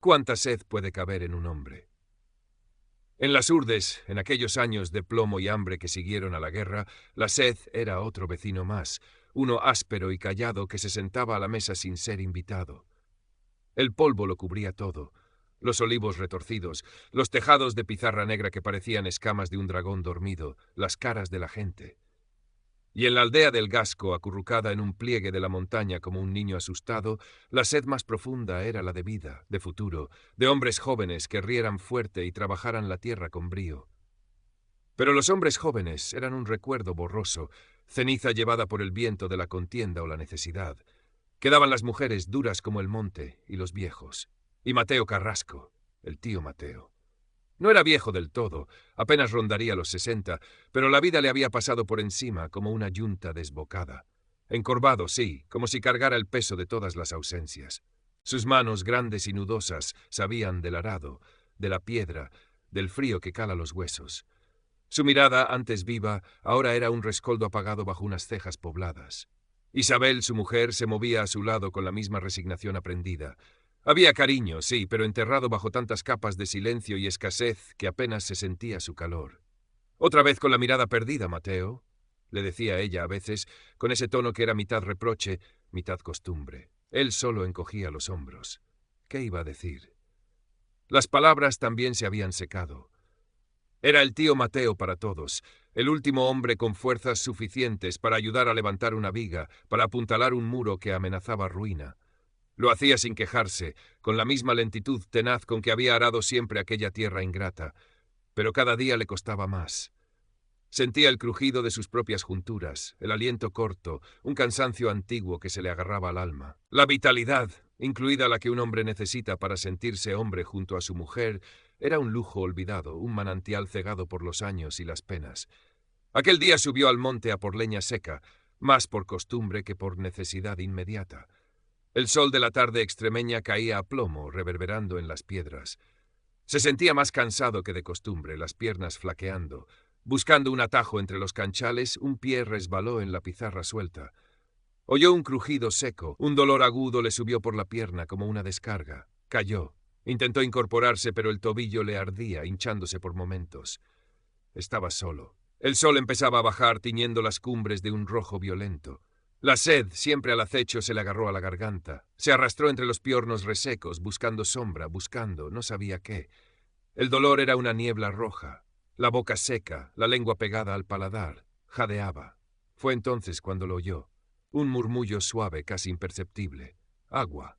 ¿Cuánta sed puede caber en un hombre? En las urdes, en aquellos años de plomo y hambre que siguieron a la guerra, la sed era otro vecino más, uno áspero y callado que se sentaba a la mesa sin ser invitado. El polvo lo cubría todo, los olivos retorcidos, los tejados de pizarra negra que parecían escamas de un dragón dormido, las caras de la gente. Y en la aldea del Gasco, acurrucada en un pliegue de la montaña como un niño asustado, la sed más profunda era la de vida, de futuro, de hombres jóvenes que rieran fuerte y trabajaran la tierra con brío. Pero los hombres jóvenes eran un recuerdo borroso, ceniza llevada por el viento de la contienda o la necesidad. Quedaban las mujeres duras como el monte y los viejos. Y Mateo Carrasco, el tío Mateo. No era viejo del todo, apenas rondaría los 60, pero la vida le había pasado por encima como una yunta desbocada. Encorvado, sí, como si cargara el peso de todas las ausencias. Sus manos grandes y nudosas sabían del arado, de la piedra, del frío que cala los huesos. Su mirada, antes viva, ahora era un rescoldo apagado bajo unas cejas pobladas. Isabel, su mujer, se movía a su lado con la misma resignación aprendida. Había cariño, sí, pero enterrado bajo tantas capas de silencio y escasez que apenas se sentía su calor. «Otra vez con la mirada perdida, Mateo», le decía ella a veces, con ese tono que era mitad reproche, mitad costumbre. Él solo encogía los hombros. ¿Qué iba a decir? Las palabras también se habían secado. Era el tío Mateo para todos, el último hombre con fuerzas suficientes para ayudar a levantar una viga, para apuntalar un muro que amenazaba ruina. Lo hacía sin quejarse, con la misma lentitud tenaz con que había arado siempre aquella tierra ingrata, pero cada día le costaba más. Sentía el crujido de sus propias junturas, el aliento corto, un cansancio antiguo que se le agarraba al alma. La vitalidad, incluida la que un hombre necesita para sentirse hombre junto a su mujer, era un lujo olvidado, un manantial cegado por los años y las penas. Aquel día subió al monte a por leña seca, más por costumbre que por necesidad inmediata. El sol de la tarde extremeña caía a plomo, reverberando en las piedras. Se sentía más cansado que de costumbre, las piernas flaqueando. Buscando un atajo entre los canchales, un pie resbaló en la pizarra suelta. Oyó un crujido seco, un dolor agudo le subió por la pierna como una descarga. Cayó. Intentó incorporarse, pero el tobillo le ardía, hinchándose por momentos. Estaba solo. El sol empezaba a bajar, tiñendo las cumbres de un rojo violento. La sed, siempre al acecho, se le agarró a la garganta. Se arrastró entre los piornos resecos, buscando sombra, buscando, no sabía qué. El dolor era una niebla roja. La boca seca, la lengua pegada al paladar. Jadeaba. Fue entonces cuando lo oyó. Un murmullo suave, casi imperceptible. Agua.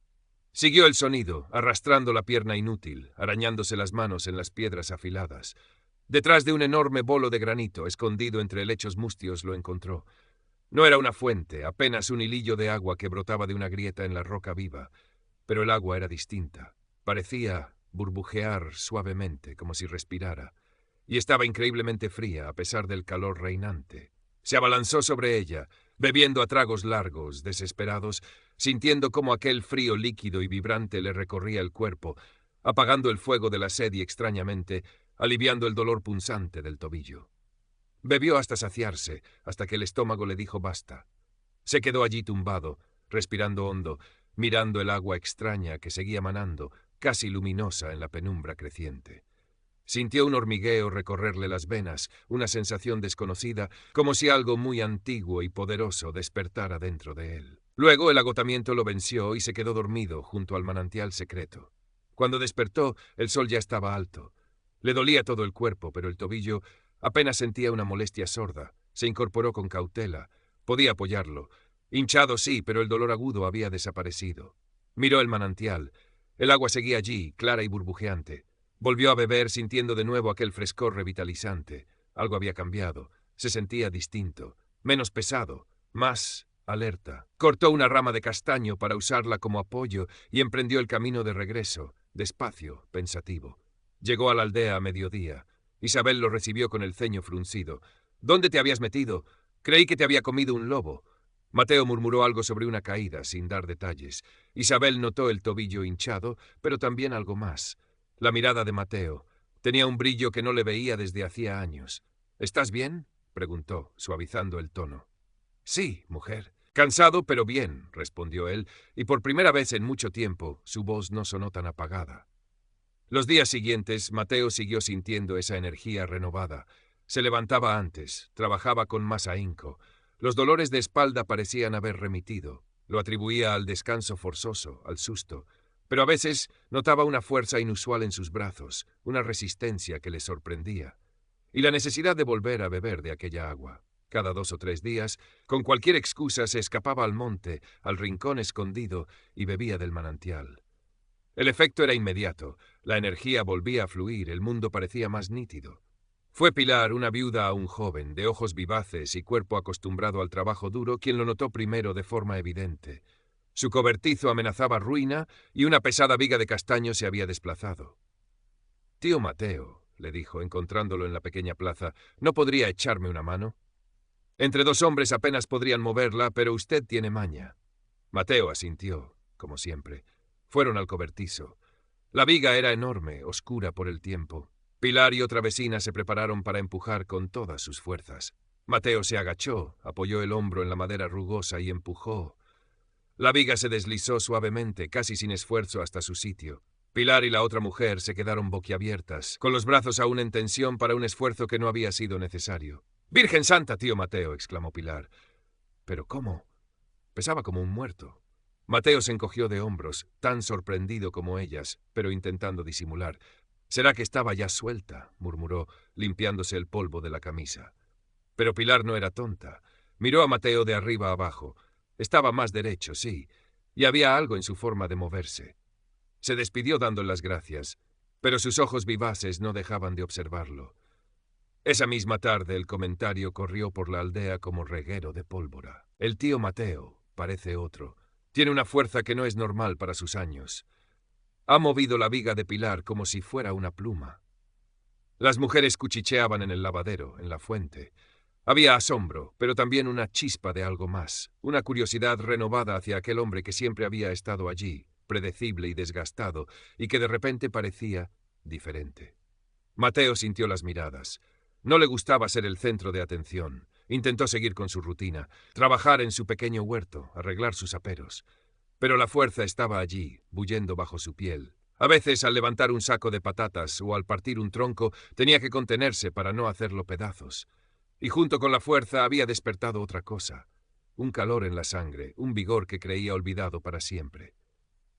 Siguió el sonido, arrastrando la pierna inútil, arañándose las manos en las piedras afiladas. Detrás de un enorme bolo de granito, escondido entre helechos mustios, lo encontró. No era una fuente, apenas un hilillo de agua que brotaba de una grieta en la roca viva, pero el agua era distinta. Parecía burbujear suavemente, como si respirara, y estaba increíblemente fría a pesar del calor reinante. Se abalanzó sobre ella, bebiendo a tragos largos, desesperados, sintiendo cómo aquel frío líquido y vibrante le recorría el cuerpo, apagando el fuego de la sed y, extrañamente, aliviando el dolor punzante del tobillo. Bebió hasta saciarse, hasta que el estómago le dijo basta. Se quedó allí tumbado, respirando hondo, mirando el agua extraña que seguía manando, casi luminosa en la penumbra creciente. Sintió un hormigueo recorrerle las venas, una sensación desconocida, como si algo muy antiguo y poderoso despertara dentro de él. Luego el agotamiento lo venció y se quedó dormido junto al manantial secreto. Cuando despertó, el sol ya estaba alto. Le dolía todo el cuerpo, pero el tobillo apenas sentía una molestia sorda. Se incorporó con cautela. Podía apoyarlo. Hinchado sí, pero el dolor agudo había desaparecido. Miró el manantial. El agua seguía allí, clara y burbujeante. Volvió a beber, sintiendo de nuevo aquel frescor revitalizante. Algo había cambiado. Se sentía distinto, menos pesado, más alerta. Cortó una rama de castaño para usarla como apoyo y emprendió el camino de regreso, despacio, pensativo. Llegó a la aldea a mediodía. Isabel lo recibió con el ceño fruncido. «¿Dónde te habías metido? Creí que te había comido un lobo». Mateo murmuró algo sobre una caída, sin dar detalles. Isabel notó el tobillo hinchado, pero también algo más. La mirada de Mateo. Tenía un brillo que no le veía desde hacía años. «¿Estás bien?», preguntó, suavizando el tono. «Sí, mujer». «Cansado, pero bien», respondió él, y por primera vez en mucho tiempo su voz no sonó tan apagada. Los días siguientes, Mateo siguió sintiendo esa energía renovada. Se levantaba antes, trabajaba con más ahínco. Los dolores de espalda parecían haber remitido. Lo atribuía al descanso forzoso, al susto. Pero a veces notaba una fuerza inusual en sus brazos, una resistencia que le sorprendía. Y la necesidad de volver a beber de aquella agua. Cada 2 o 3 días, con cualquier excusa, se escapaba al monte, al rincón escondido, y bebía del manantial. El efecto era inmediato. La energía volvía a fluir, el mundo parecía más nítido. Fue Pilar, una viuda aún joven, de ojos vivaces y cuerpo acostumbrado al trabajo duro, quien lo notó primero de forma evidente. Su cobertizo amenazaba ruina y una pesada viga de castaño se había desplazado. «Tío Mateo», le dijo, encontrándolo en la pequeña plaza, «¿no podría echarme una mano? Entre 2 hombres apenas podrían moverla, pero usted tiene maña». Mateo asintió, como siempre. Fueron al cobertizo. La viga era enorme, oscura por el tiempo. Pilar y otra vecina se prepararon para empujar con todas sus fuerzas. Mateo se agachó, apoyó el hombro en la madera rugosa y empujó. La viga se deslizó suavemente, casi sin esfuerzo, hasta su sitio. Pilar y la otra mujer se quedaron boquiabiertas, con los brazos aún en tensión para un esfuerzo que no había sido necesario. «¡Virgen Santa, tío Mateo!», exclamó Pilar. «¿Pero cómo?». Pesaba como un muerto. Mateo se encogió de hombros, tan sorprendido como ellas, pero intentando disimular. «¿Será que estaba ya suelta?», murmuró, limpiándose el polvo de la camisa. Pero Pilar no era tonta. Miró a Mateo de arriba abajo. Estaba más derecho, sí, y había algo en su forma de moverse. Se despidió dando las gracias, pero sus ojos vivaces no dejaban de observarlo. Esa misma tarde el comentario corrió por la aldea como reguero de pólvora. «El tío Mateo parece otro. Tiene una fuerza que no es normal para sus años. Ha movido la viga de Pilar como si fuera una pluma». Las mujeres cuchicheaban en el lavadero, en la fuente. Había asombro, pero también una chispa de algo más, una curiosidad renovada hacia aquel hombre que siempre había estado allí, predecible y desgastado, y que de repente parecía diferente. Mateo sintió las miradas. No le gustaba ser el centro de atención. Intentó seguir con su rutina, trabajar en su pequeño huerto, arreglar sus aperos. Pero la fuerza estaba allí, bullendo bajo su piel. A veces, al levantar un saco de patatas o al partir un tronco, tenía que contenerse para no hacerlo pedazos. Y junto con la fuerza había despertado otra cosa. Un calor en la sangre, un vigor que creía olvidado para siempre.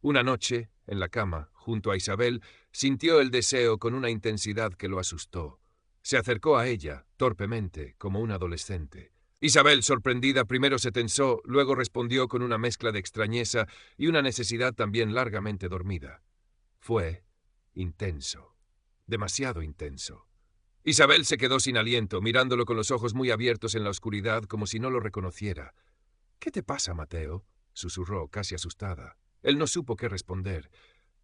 Una noche, en la cama, junto a Isabel, sintió el deseo con una intensidad que lo asustó. Se acercó a ella, torpemente, como un adolescente. Isabel, sorprendida, primero se tensó, luego respondió con una mezcla de extrañeza y una necesidad también largamente dormida. Fue intenso, demasiado intenso. Isabel se quedó sin aliento, mirándolo con los ojos muy abiertos en la oscuridad, como si no lo reconociera. «¿Qué te pasa, Mateo?», susurró, casi asustada. Él no supo qué responder.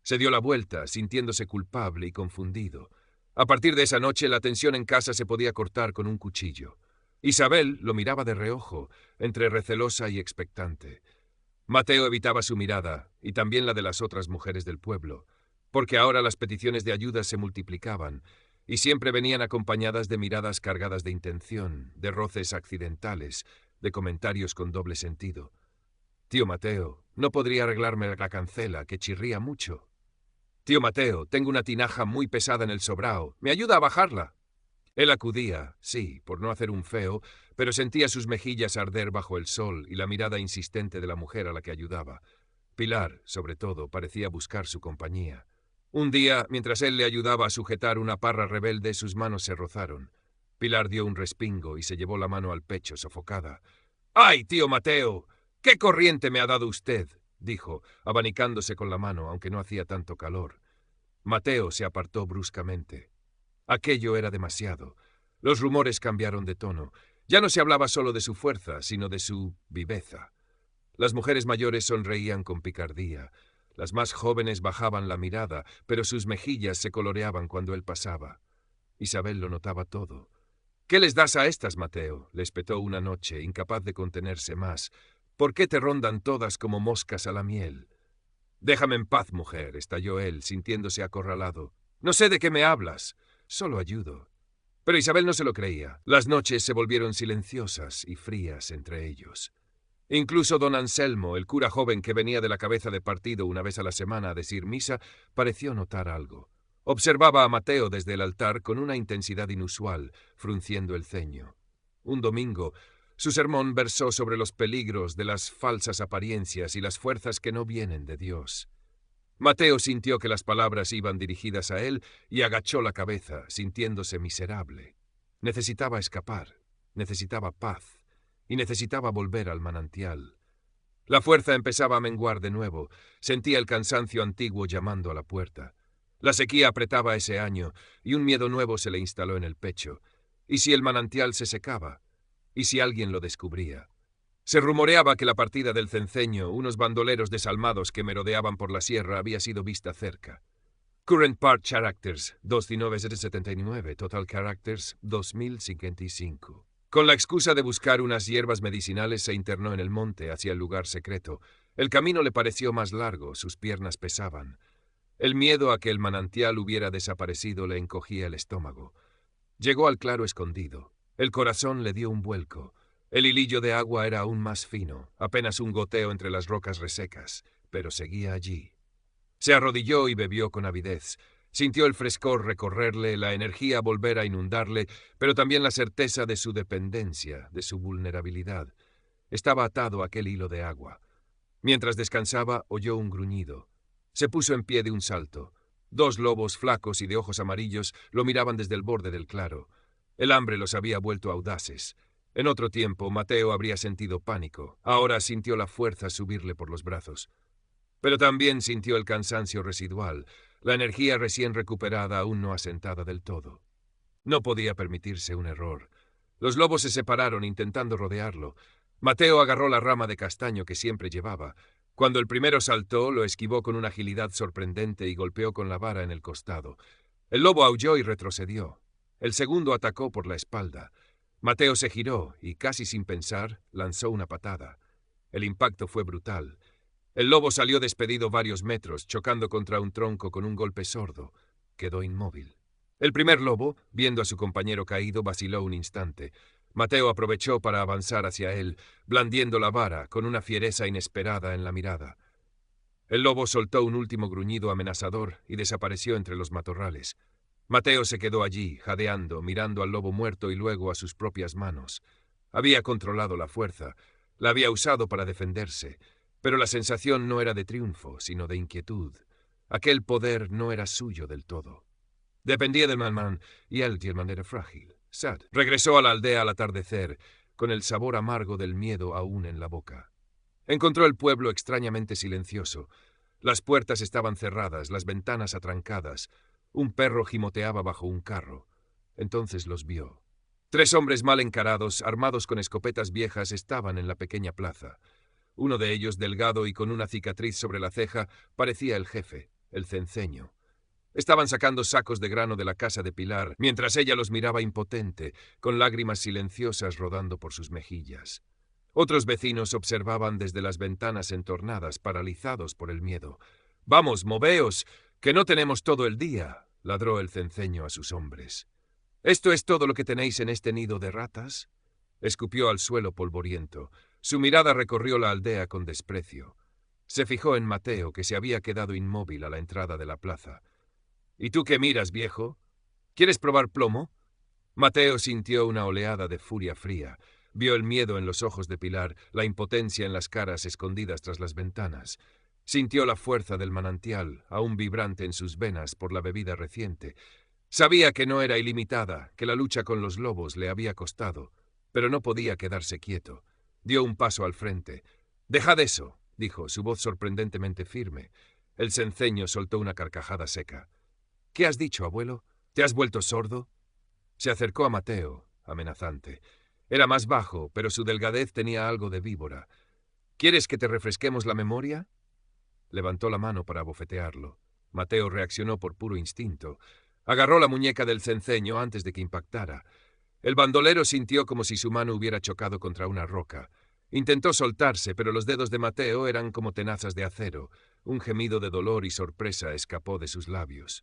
Se dio la vuelta, sintiéndose culpable y confundido. A partir de esa noche, la tensión en casa se podía cortar con un cuchillo. Isabel lo miraba de reojo, entre recelosa y expectante. Mateo evitaba su mirada, y también la de las otras mujeres del pueblo, porque ahora las peticiones de ayuda se multiplicaban, y siempre venían acompañadas de miradas cargadas de intención, de roces accidentales, de comentarios con doble sentido. «Tío Mateo, ¿no podría arreglarme la cancela, que chirría mucho?» «Tío Mateo, tengo una tinaja muy pesada en el sobrao. ¿Me ayuda a bajarla?» Él acudía, sí, por no hacer un feo, pero sentía sus mejillas arder bajo el sol y la mirada insistente de la mujer a la que ayudaba. Pilar, sobre todo, parecía buscar su compañía. Un día, mientras él le ayudaba a sujetar una parra rebelde, sus manos se rozaron. Pilar dio un respingo y se llevó la mano al pecho, sofocada. «¡Ay, tío Mateo! ¿Qué corriente me ha dado usted?», dijo, abanicándose con la mano, aunque no hacía tanto calor. Mateo se apartó bruscamente. Aquello era demasiado. Los rumores cambiaron de tono. Ya no se hablaba solo de su fuerza, sino de su viveza. Las mujeres mayores sonreían con picardía. Las más jóvenes bajaban la mirada, pero sus mejillas se coloreaban cuando él pasaba. Isabel lo notaba todo. «¿Qué les das a estas, Mateo?», le espetó una noche, incapaz de contenerse más. «¿Por qué te rondan todas como moscas a la miel?» «Déjame en paz, mujer», estalló él, sintiéndose acorralado. «No sé de qué me hablas. Solo ayudo». Pero Isabel no se lo creía. Las noches se volvieron silenciosas y frías entre ellos. Incluso don Anselmo, el cura joven que venía de la cabeza de partido una vez a la semana a decir misa, pareció notar algo. Observaba a Mateo desde el altar con una intensidad inusual, frunciendo el ceño. Un domingo, su sermón versó sobre los peligros de las falsas apariencias y las fuerzas que no vienen de Dios. Mateo sintió que las palabras iban dirigidas a él y agachó la cabeza, sintiéndose miserable. Necesitaba escapar, necesitaba paz y necesitaba volver al manantial. La fuerza empezaba a menguar de nuevo, sentía el cansancio antiguo llamando a la puerta. La sequía apretaba ese año y un miedo nuevo se le instaló en el pecho. ¿Y si el manantial se secaba? ¿Y si alguien lo descubría? Se rumoreaba que la partida del Cenceño, unos bandoleros desalmados que merodeaban por la sierra, había sido vista cerca. Current Part Characters, 2.979, Total Characters, 2.055. Con la excusa de buscar unas hierbas medicinales se internó en el monte hacia el lugar secreto. El camino le pareció más largo, sus piernas pesaban. El miedo a que el manantial hubiera desaparecido le encogía el estómago. Llegó al claro escondido. El corazón le dio un vuelco. El hilillo de agua era aún más fino, apenas un goteo entre las rocas resecas, pero seguía allí. Se arrodilló y bebió con avidez. Sintió el frescor recorrerle, la energía volver a inundarle, pero también la certeza de su dependencia, de su vulnerabilidad. Estaba atado a aquel hilo de agua. Mientras descansaba, oyó un gruñido. Se puso en pie de un salto. 2 lobos flacos y de ojos amarillos lo miraban desde el borde del claro. El hambre los había vuelto audaces. En otro tiempo, Mateo habría sentido pánico. Ahora sintió la fuerza subirle por los brazos. Pero también sintió el cansancio residual, la energía recién recuperada aún no asentada del todo. No podía permitirse un error. Los lobos se separaron intentando rodearlo. Mateo agarró la rama de castaño que siempre llevaba. Cuando el primero saltó, lo esquivó con una agilidad sorprendente y golpeó con la vara en el costado. El lobo aulló y retrocedió. El segundo atacó por la espalda. Mateo se giró y, casi sin pensar, lanzó una patada. El impacto fue brutal. El lobo salió despedido varios metros, chocando contra un tronco con un golpe sordo. Quedó inmóvil. El primer lobo, viendo a su compañero caído, vaciló un instante. Mateo aprovechó para avanzar hacia él, blandiendo la vara, con una fiereza inesperada en la mirada. El lobo soltó un último gruñido amenazador y desapareció entre los matorrales. Mateo se quedó allí, jadeando, mirando al lobo muerto y luego a sus propias manos. Había controlado la fuerza, la había usado para defenderse, pero la sensación no era de triunfo, sino de inquietud. Aquel poder no era suyo del todo. Dependía del man y él de manera frágil. Sad regresó a la aldea al atardecer, con el sabor amargo del miedo aún en la boca. Encontró el pueblo extrañamente silencioso. Las puertas estaban cerradas, las ventanas atrancadas. Un perro gimoteaba bajo un carro. Entonces los vio. 3 hombres mal encarados, armados con escopetas viejas, estaban en la pequeña plaza. Uno de ellos, delgado y con una cicatriz sobre la ceja, parecía el jefe, el cenceño. Estaban sacando sacos de grano de la casa de Pilar, mientras ella los miraba impotente, con lágrimas silenciosas rodando por sus mejillas. Otros vecinos observaban desde las ventanas entornadas, paralizados por el miedo. «¡Vamos, moveos, que no tenemos todo el día!», ladró el cenceño a sus hombres. «¿Esto es todo lo que tenéis en este nido de ratas?». Escupió al suelo polvoriento. Su mirada recorrió la aldea con desprecio. Se fijó en Mateo, que se había quedado inmóvil a la entrada de la plaza. «¿Y tú qué miras, viejo? ¿Quieres probar plomo?». Mateo sintió una oleada de furia fría. Vio el miedo en los ojos de Pilar, la impotencia en las caras escondidas tras las ventanas. Sintió la fuerza del manantial, aún vibrante en sus venas por la bebida reciente. Sabía que no era ilimitada, que la lucha con los lobos le había costado, pero no podía quedarse quieto. Dio un paso al frente. «Dejad eso», dijo, su voz sorprendentemente firme. El cenceño soltó una carcajada seca. «¿Qué has dicho, abuelo? ¿Te has vuelto sordo?». Se acercó a Mateo, amenazante. Era más bajo, pero su delgadez tenía algo de víbora. «¿Quieres que te refresquemos la memoria?». Levantó la mano para abofetearlo. Mateo reaccionó por puro instinto. Agarró la muñeca del cenceño antes de que impactara. El bandolero sintió como si su mano hubiera chocado contra una roca. Intentó soltarse, pero los dedos de Mateo eran como tenazas de acero. Un gemido de dolor y sorpresa escapó de sus labios.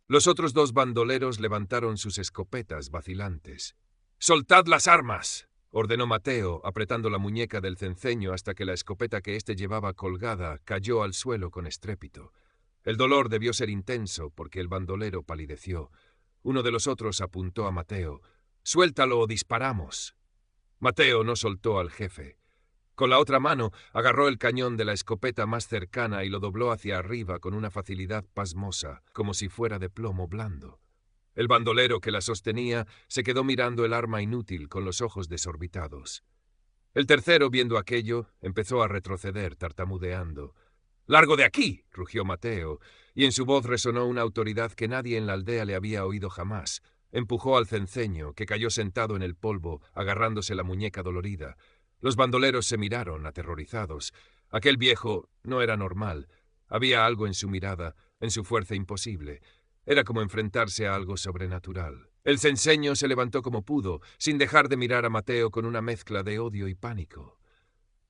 Los otros 2 bandoleros levantaron sus escopetas vacilantes. «¡Soltad las armas!», ordenó Mateo, apretando la muñeca del cenceño hasta que la escopeta que éste llevaba colgada cayó al suelo con estrépito. El dolor debió ser intenso porque el bandolero palideció. Uno de los otros apuntó a Mateo. «¡Suéltalo o disparamos!». Mateo no soltó al jefe. Con la otra mano agarró el cañón de la escopeta más cercana y lo dobló hacia arriba con una facilidad pasmosa, como si fuera de plomo blando. El bandolero que la sostenía se quedó mirando el arma inútil con los ojos desorbitados. El tercero, viendo aquello, empezó a retroceder, tartamudeando. «¡Largo de aquí!», rugió Mateo, y en su voz resonó una autoridad que nadie en la aldea le había oído jamás. Empujó al cenceño, que cayó sentado en el polvo, agarrándose la muñeca dolorida. Los bandoleros se miraron, aterrorizados. Aquel viejo no era normal. Había algo en su mirada, en su fuerza imposible. Era como enfrentarse a algo sobrenatural. El cenceño se levantó como pudo, sin dejar de mirar a Mateo con una mezcla de odio y pánico.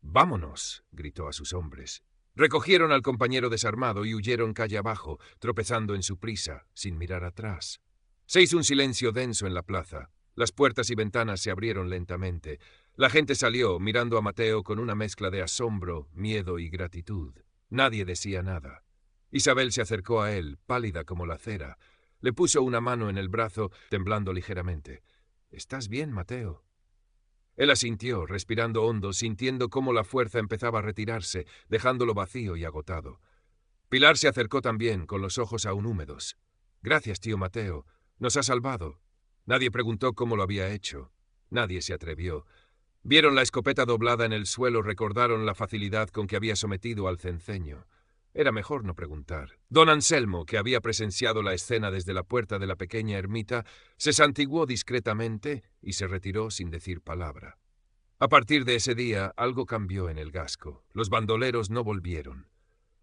«¡Vámonos!», gritó a sus hombres. Recogieron al compañero desarmado y huyeron calle abajo, tropezando en su prisa, sin mirar atrás. Se hizo un silencio denso en la plaza. Las puertas y ventanas se abrieron lentamente. La gente salió, mirando a Mateo con una mezcla de asombro, miedo y gratitud. Nadie decía nada. Isabel se acercó a él, pálida como la cera. Le puso una mano en el brazo, temblando ligeramente. «¿Estás bien, Mateo?». Él asintió, respirando hondo, sintiendo cómo la fuerza empezaba a retirarse, dejándolo vacío y agotado. Pilar se acercó también, con los ojos aún húmedos. «Gracias, tío Mateo. Nos ha salvado». Nadie preguntó cómo lo había hecho. Nadie se atrevió. Vieron la escopeta doblada en el suelo, recordaron la facilidad con que había sometido al cenceño. Era mejor no preguntar. Don Anselmo, que había presenciado la escena desde la puerta de la pequeña ermita, se santiguó discretamente y se retiró sin decir palabra. A partir de ese día, algo cambió en el Gasco. Los bandoleros no volvieron.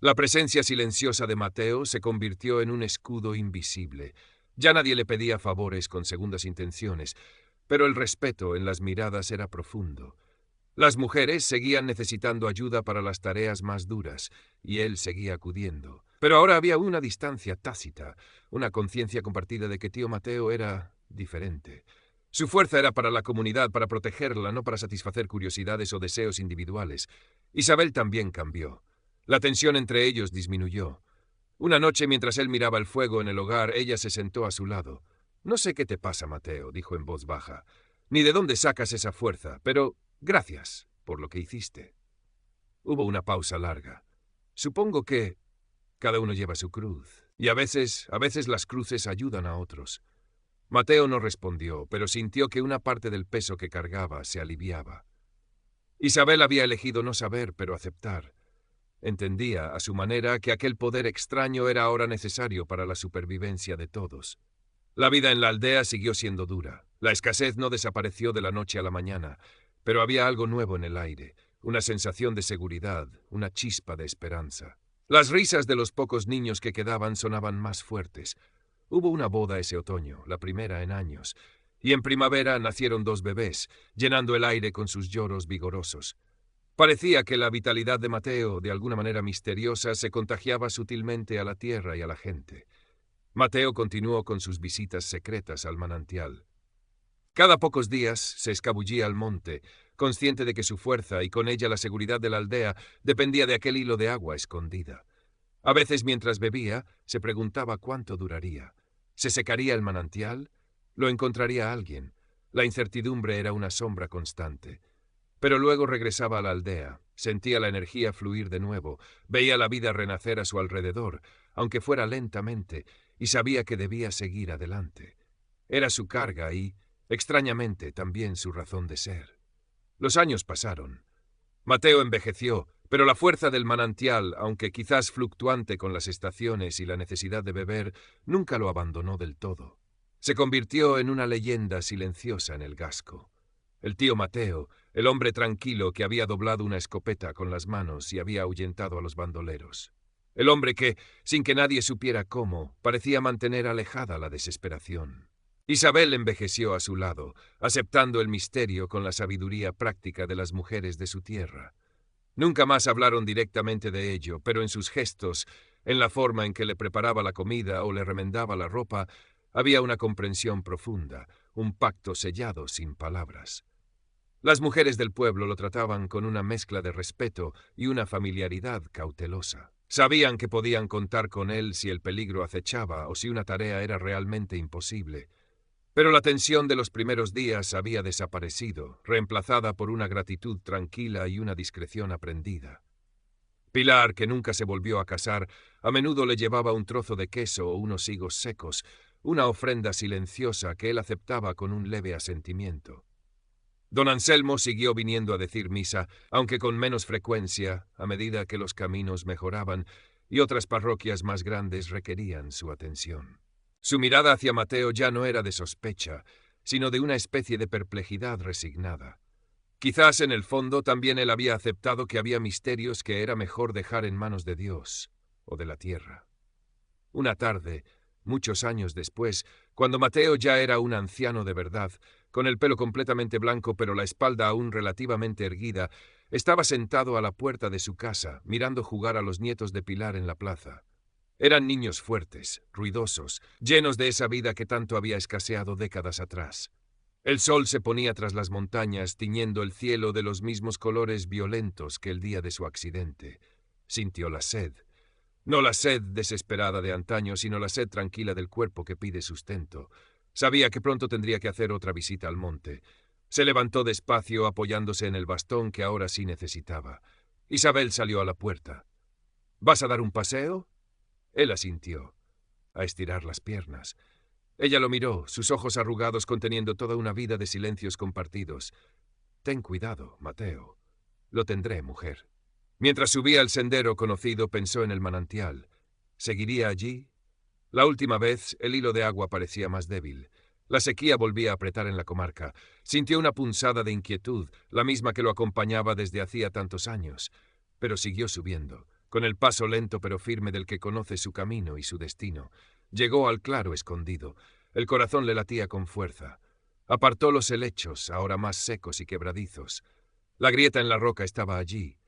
La presencia silenciosa de Mateo se convirtió en un escudo invisible. Ya nadie le pedía favores con segundas intenciones, pero el respeto en las miradas era profundo. Las mujeres seguían necesitando ayuda para las tareas más duras, y él seguía acudiendo. Pero ahora había una distancia tácita, una conciencia compartida de que tío Mateo era diferente. Su fuerza era para la comunidad, para protegerla, no para satisfacer curiosidades o deseos individuales. Isabel también cambió. La tensión entre ellos disminuyó. Una noche, mientras él miraba el fuego en el hogar, ella se sentó a su lado. «No sé qué te pasa, Mateo», dijo en voz baja, «ni de dónde sacas esa fuerza, pero gracias por lo que hiciste». Hubo una pausa larga. «Supongo que cada uno lleva su cruz, y a veces las cruces ayudan a otros». Mateo no respondió, pero sintió que una parte del peso que cargaba se aliviaba. Isabel había elegido no saber, pero aceptar. Entendía, a su manera, que aquel poder extraño era ahora necesario para la supervivencia de todos. La vida en la aldea siguió siendo dura. La escasez no desapareció de la noche a la mañana, pero había algo nuevo en el aire, una sensación de seguridad, una chispa de esperanza. Las risas de los pocos niños que quedaban sonaban más fuertes. Hubo una boda ese otoño, la primera en años, y en primavera nacieron 2 bebés, llenando el aire con sus lloros vigorosos. Parecía que la vitalidad de Mateo, de alguna manera misteriosa, se contagiaba sutilmente a la tierra y a la gente. Mateo continuó con sus visitas secretas al manantial. Cada pocos días se escabullía al monte, consciente de que su fuerza y con ella la seguridad de la aldea dependía de aquel hilo de agua escondida. A veces, mientras bebía, se preguntaba cuánto duraría. ¿Se secaría el manantial? ¿Lo encontraría alguien? La incertidumbre era una sombra constante. Pero luego regresaba a la aldea, sentía la energía fluir de nuevo, veía la vida renacer a su alrededor, aunque fuera lentamente, y sabía que debía seguir adelante. Era su carga y, extrañamente, también su razón de ser. Los años pasaron. Mateo envejeció, pero la fuerza del manantial, aunque quizás fluctuante con las estaciones y la necesidad de beber, nunca lo abandonó del todo. Se convirtió en una leyenda silenciosa en el Gasco. El tío Mateo, el hombre tranquilo que había doblado una escopeta con las manos y había ahuyentado a los bandoleros. El hombre que, sin que nadie supiera cómo, parecía mantener alejada la desesperación. Isabel envejeció a su lado, aceptando el misterio con la sabiduría práctica de las mujeres de su tierra. Nunca más hablaron directamente de ello, pero en sus gestos, en la forma en que le preparaba la comida o le remendaba la ropa, había una comprensión profunda, un pacto sellado sin palabras. Las mujeres del pueblo lo trataban con una mezcla de respeto y una familiaridad cautelosa. Sabían que podían contar con él si el peligro acechaba o si una tarea era realmente imposible. Pero la tensión de los primeros días había desaparecido, reemplazada por una gratitud tranquila y una discreción aprendida. Pilar, que nunca se volvió a casar, a menudo le llevaba un trozo de queso o unos higos secos, una ofrenda silenciosa que él aceptaba con un leve asentimiento. Don Anselmo siguió viniendo a decir misa, aunque con menos frecuencia, a medida que los caminos mejoraban y otras parroquias más grandes requerían su atención. Su mirada hacia Mateo ya no era de sospecha, sino de una especie de perplejidad resignada. Quizás en el fondo también él había aceptado que había misterios que era mejor dejar en manos de Dios o de la tierra. Una tarde, muchos años después, cuando Mateo ya era un anciano de verdad, con el pelo completamente blanco pero la espalda aún relativamente erguida, estaba sentado a la puerta de su casa, mirando jugar a los nietos de Pilar en la plaza. Eran niños fuertes, ruidosos, llenos de esa vida que tanto había escaseado décadas atrás. El sol se ponía tras las montañas, tiñendo el cielo de los mismos colores violentos que el día de su accidente. Sintió la sed. No la sed desesperada de antaño, sino la sed tranquila del cuerpo que pide sustento. Sabía que pronto tendría que hacer otra visita al monte. Se levantó despacio, apoyándose en el bastón que ahora sí necesitaba. Isabel salió a la puerta. ¿Vas a dar un paseo? Él asintió. A estirar las piernas. Ella lo miró, sus ojos arrugados conteniendo toda una vida de silencios compartidos. Ten cuidado, Mateo. Lo tendré, mujer. Mientras subía el sendero conocido, pensó en el manantial. ¿Seguiría allí? La última vez, el hilo de agua parecía más débil. La sequía volvía a apretar en la comarca. Sintió una punzada de inquietud, la misma que lo acompañaba desde hacía tantos años. Pero siguió subiendo, con el paso lento pero firme del que conoce su camino y su destino. Llegó al claro escondido. El corazón le latía con fuerza. Apartó los helechos, ahora más secos y quebradizos. La grieta en la roca estaba allí.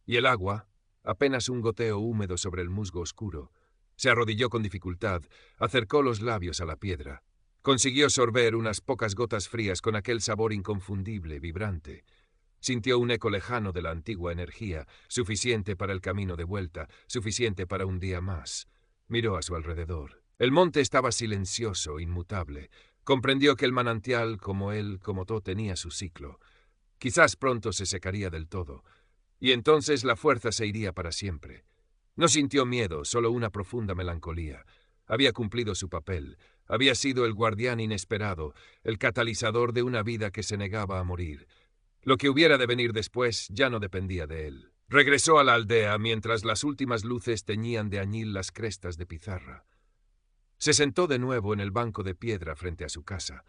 Y el agua, apenas un goteo húmedo sobre el musgo oscuro. Se arrodilló con dificultad, acercó los labios a la piedra. Consiguió sorber unas pocas gotas frías con aquel sabor inconfundible, vibrante. Sintió un eco lejano de la antigua energía, suficiente para el camino de vuelta, suficiente para un día más. Miró a su alrededor. El monte estaba silencioso, inmutable. Comprendió que el manantial, como él, como todo, tenía su ciclo. Quizás pronto se secaría del todo. Y entonces la fuerza se iría para siempre. No sintió miedo, solo una profunda melancolía. Había cumplido su papel. Había sido el guardián inesperado, el catalizador de una vida que se negaba a morir. Lo que hubiera de venir después ya no dependía de él. Regresó a la aldea mientras las últimas luces teñían de añil las crestas de pizarra. Se sentó de nuevo en el banco de piedra frente a su casa.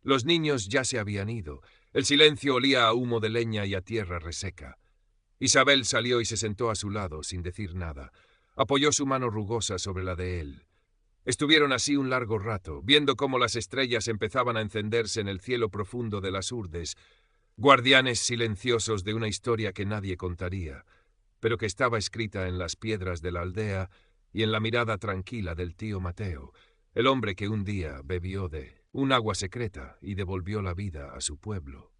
Los niños ya se habían ido. El silencio olía a humo de leña y a tierra reseca. Isabel salió y se sentó a su lado, sin decir nada. Apoyó su mano rugosa sobre la de él. Estuvieron así un largo rato, viendo cómo las estrellas empezaban a encenderse en el cielo profundo de las Urdes, guardianes silenciosos de una historia que nadie contaría, pero que estaba escrita en las piedras de la aldea y en la mirada tranquila del tío Mateo, el hombre que un día bebió de un agua secreta y devolvió la vida a su pueblo.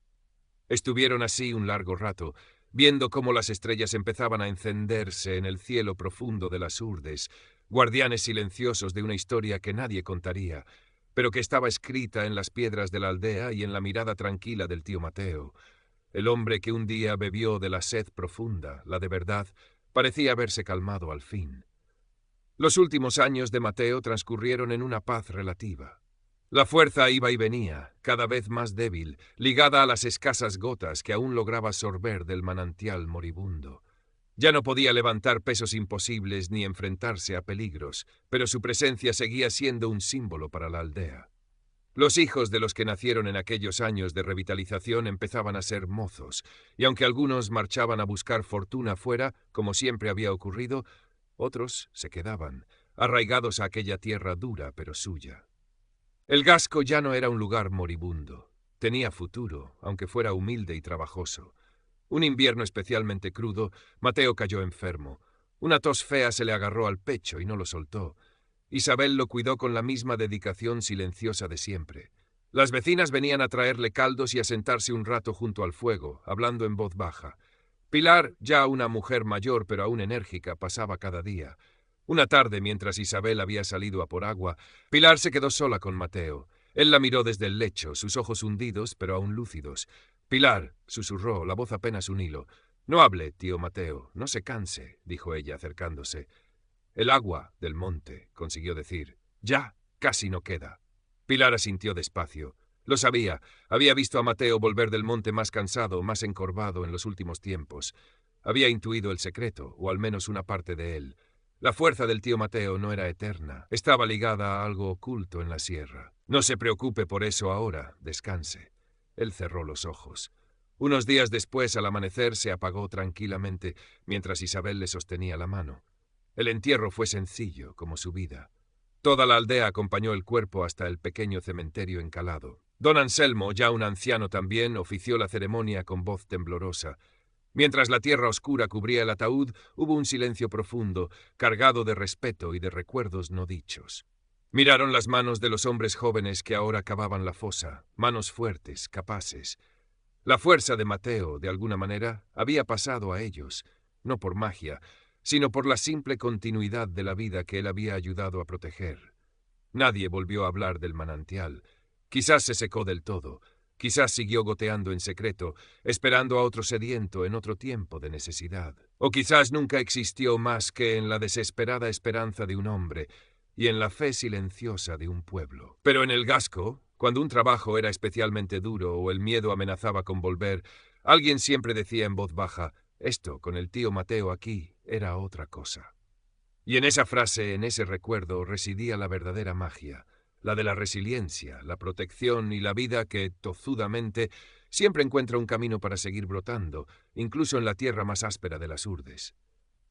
Estuvieron así un largo rato, viendo cómo las estrellas empezaban a encenderse en el cielo profundo de las Urdes, guardianes silenciosos de una historia que nadie contaría, pero que estaba escrita en las piedras de la aldea y en la mirada tranquila del tío Mateo. El hombre que un día bebió de la sed profunda, la de verdad, parecía haberse calmado al fin. Los últimos años de Mateo transcurrieron en una paz relativa. La fuerza iba y venía, cada vez más débil, ligada a las escasas gotas que aún lograba sorber del manantial moribundo. Ya no podía levantar pesos imposibles ni enfrentarse a peligros, pero su presencia seguía siendo un símbolo para la aldea. Los hijos de los que nacieron en aquellos años de revitalización empezaban a ser mozos, y aunque algunos marchaban a buscar fortuna fuera, como siempre había ocurrido, otros se quedaban, arraigados a aquella tierra dura pero suya. El Gasco ya no era un lugar moribundo. Tenía futuro, aunque fuera humilde y trabajoso. Un invierno especialmente crudo, Mateo cayó enfermo. Una tos fea se le agarró al pecho y no lo soltó. Isabel lo cuidó con la misma dedicación silenciosa de siempre. Las vecinas venían a traerle caldos y a sentarse un rato junto al fuego, hablando en voz baja. Pilar, ya una mujer mayor pero aún enérgica, pasaba cada día. Una tarde, mientras Isabel había salido a por agua, Pilar se quedó sola con Mateo. Él la miró desde el lecho, sus ojos hundidos pero aún lúcidos. «Pilar», susurró, la voz apenas un hilo. «No hable, tío Mateo, no se canse», dijo ella, acercándose. «El agua del monte», consiguió decir. «Ya, casi no queda». Pilar asintió despacio. Lo sabía. Había visto a Mateo volver del monte más cansado, más encorvado en los últimos tiempos. Había intuido el secreto, o al menos una parte de él. La fuerza del tío Mateo no era eterna. Estaba ligada a algo oculto en la sierra. «No se preocupe por eso ahora. Descanse». Él cerró los ojos. Unos días después, al amanecer, se apagó tranquilamente, mientras Isabel le sostenía la mano. El entierro fue sencillo, como su vida. Toda la aldea acompañó el cuerpo hasta el pequeño cementerio encalado. Don Anselmo, ya un anciano también, ofició la ceremonia con voz temblorosa. Mientras la tierra oscura cubría el ataúd, hubo un silencio profundo, cargado de respeto y de recuerdos no dichos. Miraron las manos de los hombres jóvenes que ahora cavaban la fosa, manos fuertes, capaces. La fuerza de Mateo, de alguna manera, había pasado a ellos, no por magia, sino por la simple continuidad de la vida que él había ayudado a proteger. Nadie volvió a hablar del manantial. Quizás se secó del todo, quizás siguió goteando en secreto, esperando a otro sediento en otro tiempo de necesidad. O quizás nunca existió más que en la desesperada esperanza de un hombre y en la fe silenciosa de un pueblo. Pero en el Gasco, cuando un trabajo era especialmente duro o el miedo amenazaba con volver, alguien siempre decía en voz baja: «Esto, con el tío Mateo aquí, era otra cosa». Y en esa frase, en ese recuerdo, residía la verdadera magia, la de la resiliencia, la protección y la vida que, tozudamente, siempre encuentra un camino para seguir brotando, incluso en la tierra más áspera de las Urdes.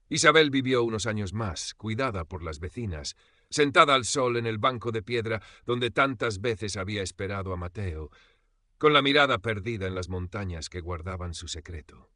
Isabel vivió unos años más, cuidada por las vecinas, sentada al sol en el banco de piedra donde tantas veces había esperado a Mateo, con la mirada perdida en las montañas que guardaban su secreto.